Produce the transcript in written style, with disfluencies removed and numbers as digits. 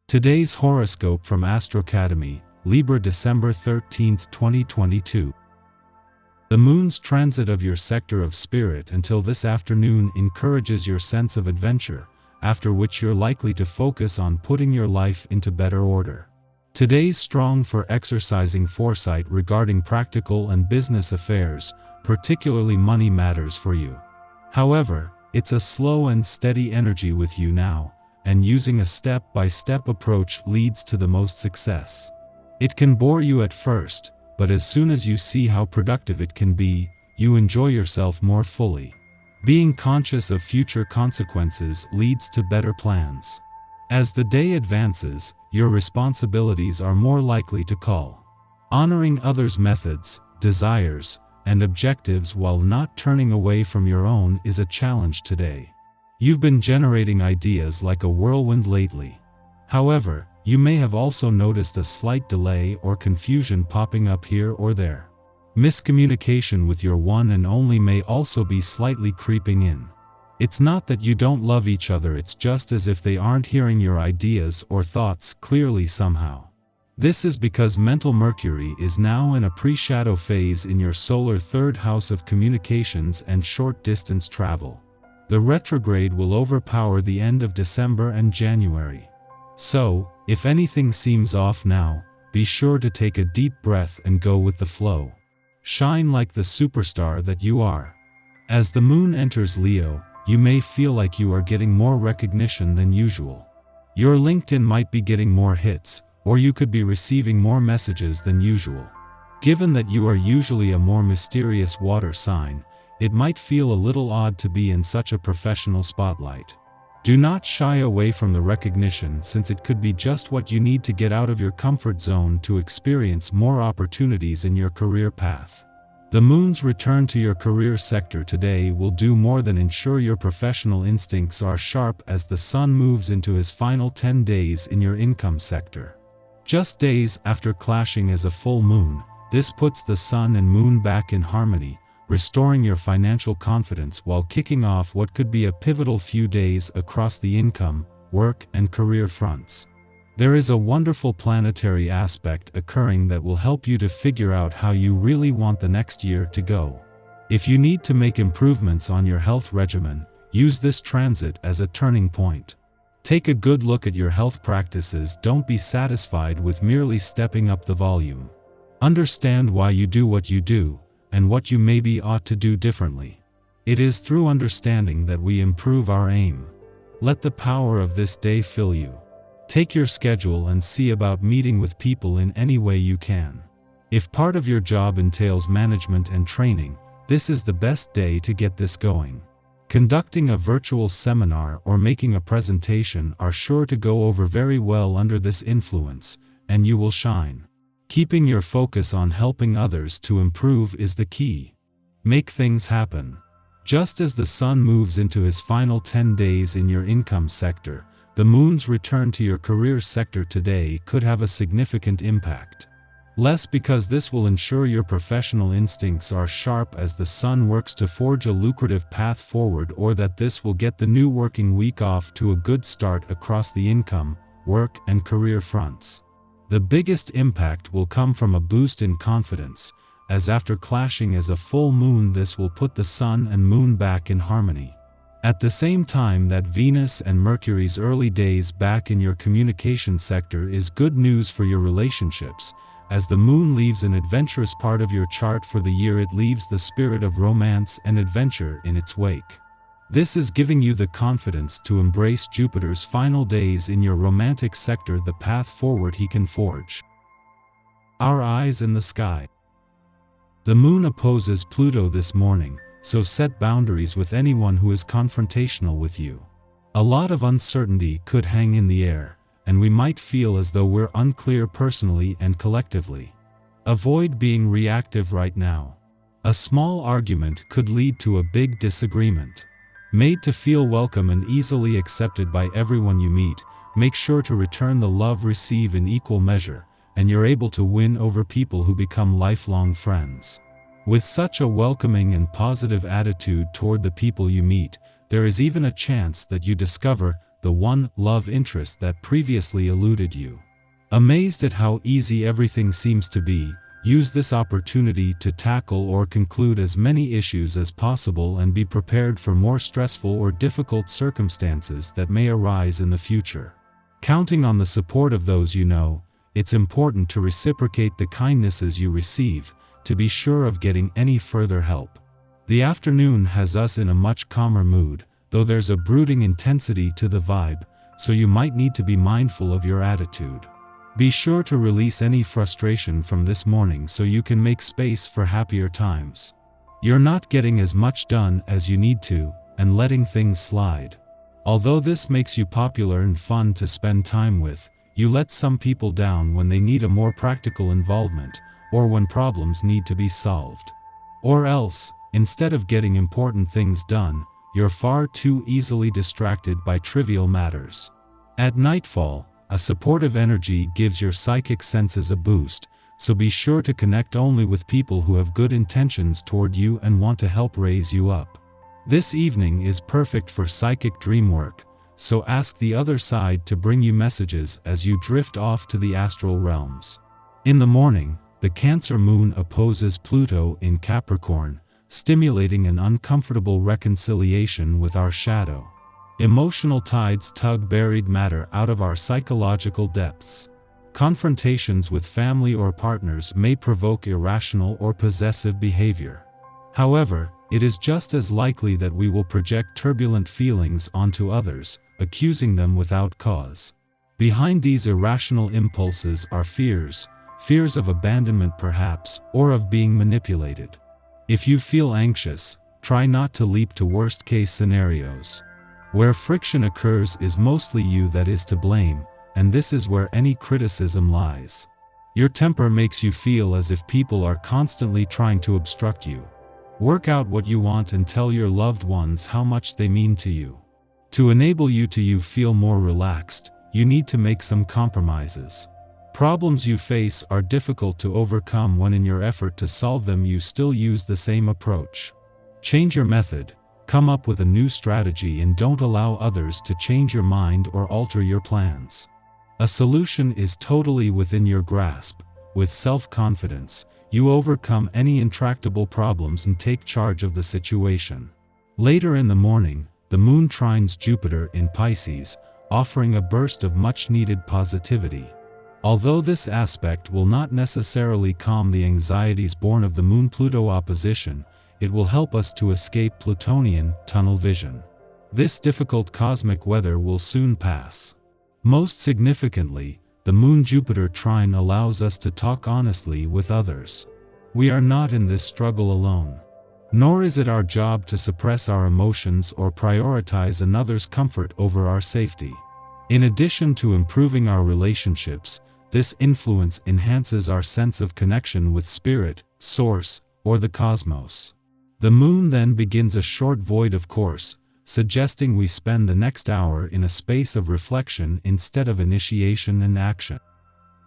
Today's horoscope from Astrocademy, Libra December 13, 2022. The moon's transit of your sector of spirit until this afternoon encourages your sense of adventure, after which you're likely to focus on putting your life into better order. Today's strong for exercising foresight regarding practical and business affairs, particularly money matters for you. However, it's a slow and steady energy with you now, and using a step-by-step approach leads to the most success. It can bore you at first, but as soon as you see how productive it can be, you enjoy yourself more fully. Being conscious of future consequences leads to better plans. As the day advances, your responsibilities are more likely to call. Honoring others' methods, desires, and objectives while not turning away from your own is a challenge today. You've been generating ideas like a whirlwind lately. However, you may have also noticed a slight delay or confusion popping up here or there. Miscommunication with your one and only may also be slightly creeping in. It's not that you don't love each other, it's just as if they aren't hearing your ideas or thoughts clearly somehow. This is because mental Mercury is now in a pre-shadow phase in your solar third house of communications and short-distance travel. The retrograde will overpower the end of December and January. So, if anything seems off now, be sure to take a deep breath and go with the flow. Shine like the superstar that you are. As the moon enters Leo, you may feel like you are getting more recognition than usual. Your LinkedIn might be getting more hits, or you could be receiving more messages than usual. Given that you are usually a more mysterious water sign, it might feel a little odd to be in such a professional spotlight. Do not shy away from the recognition, since it could be just what you need to get out of your comfort zone to experience more opportunities in your career path. The moon's return to your career sector today will do more than ensure your professional instincts are sharp as the sun moves into his final 10 days in your income sector. Just days after clashing as a full moon, this puts the sun and moon back in harmony, restoring your financial confidence while kicking off what could be a pivotal few days across the income, work, and career fronts. There is a wonderful planetary aspect occurring that will help you to figure out how you really want the next year to go. If you need to make improvements on your health regimen, use this transit as a turning point. Take a good look at your health practices. Don't be satisfied with merely stepping up the volume. Understand why you do what you do, and what you maybe ought to do differently. It is through understanding that we improve our aim. Let the power of this day fill you. Take your schedule and see about meeting with people in any way you can. If part of your job entails management and training, this is the best day to get this going. Conducting a virtual seminar or making a presentation are sure to go over very well under this influence, and you will shine. Keeping your focus on helping others to improve is the key. Make things happen. Just as the sun moves into his final 10 days in your income sector, the moon's return to your career sector today could have a significant impact. Less because this will ensure your professional instincts are sharp as the sun works to forge a lucrative path forward, or that this will get the new working week off to a good start across the income, work, and career fronts. The biggest impact will come from a boost in confidence, as after clashing as a full moon, this will put the sun and moon back in harmony. At the same time that Venus and Mercury's early days back in your communication sector is good news for your relationships. As the moon leaves an adventurous part of your chart for the year, it leaves the spirit of romance and adventure in its wake. This is giving you the confidence to embrace Jupiter's final days in your romantic sector, the path forward he can forge. Our eyes in the sky. The moon opposes Pluto this morning, so set boundaries with anyone who is confrontational with you. A lot of uncertainty could hang in the air, and we might feel as though we're unclear personally and collectively. Avoid being reactive right now. A small argument could lead to a big disagreement. Made to feel welcome and easily accepted by everyone you meet, make sure to return the love received in equal measure, and you're able to win over people who become lifelong friends. With such a welcoming and positive attitude toward the people you meet, there is even a chance that you discover the the one love interest that previously eluded you. Amazed at how easy everything seems to be, use this opportunity to tackle or conclude as many issues as possible and be prepared for more stressful or difficult circumstances that may arise in the future. Counting on the support of those you know, it's important to reciprocate the kindnesses you receive, to be sure of getting any further help. The afternoon has us in a much calmer mood, though there's a brooding intensity to the vibe, so you might need to be mindful of your attitude. Be sure to release any frustration from this morning so you can make space for happier times. You're not getting as much done as you need to, and letting things slide. Although this makes you popular and fun to spend time with, you let some people down when they need a more practical involvement, or when problems need to be solved. Or else, instead of getting important things done, you're far too easily distracted by trivial matters. At nightfall, a supportive energy gives your psychic senses a boost, so be sure to connect only with people who have good intentions toward you and want to help raise you up. This evening is perfect for psychic dream work, so ask the other side to bring you messages as you drift off to the astral realms. In the morning, the Cancer moon opposes Pluto in Capricorn, stimulating an uncomfortable reconciliation with our shadow. Emotional tides tug buried matter out of our psychological depths. Confrontations with family or partners may provoke irrational or possessive behavior. However, it is just as likely that we will project turbulent feelings onto others, accusing them without cause. Behind these irrational impulses are fears of abandonment perhaps, or of being manipulated. If you feel anxious, try not to leap to worst-case scenarios. Where friction occurs is mostly you that is to blame, and this is where any criticism lies. Your temper makes you feel as if people are constantly trying to obstruct you. Work out what you want and tell your loved ones how much they mean to you. To enable you to feel more relaxed, you need to make some compromises. Problems you face are difficult to overcome when in your effort to solve them you still use the same approach. Change your method. Come up with a new strategy and don't allow others to change your mind or alter your plans. A solution is totally within your grasp. With self-confidence, you overcome any intractable problems and take charge of the situation. Later in the morning, the moon trines Jupiter in Pisces, offering a burst of much-needed positivity. Although this aspect will not necessarily calm the anxieties born of the Moon-Pluto opposition, it will help us to escape Plutonian tunnel vision. This difficult cosmic weather will soon pass. Most significantly, the Moon-Jupiter trine allows us to talk honestly with others. We are not in this struggle alone. Nor is it our job to suppress our emotions or prioritize another's comfort over our safety. In addition to improving our relationships, this influence enhances our sense of connection with spirit, source, or the cosmos. The moon then begins a short void of course, suggesting we spend the next hour in a space of reflection instead of initiation and action.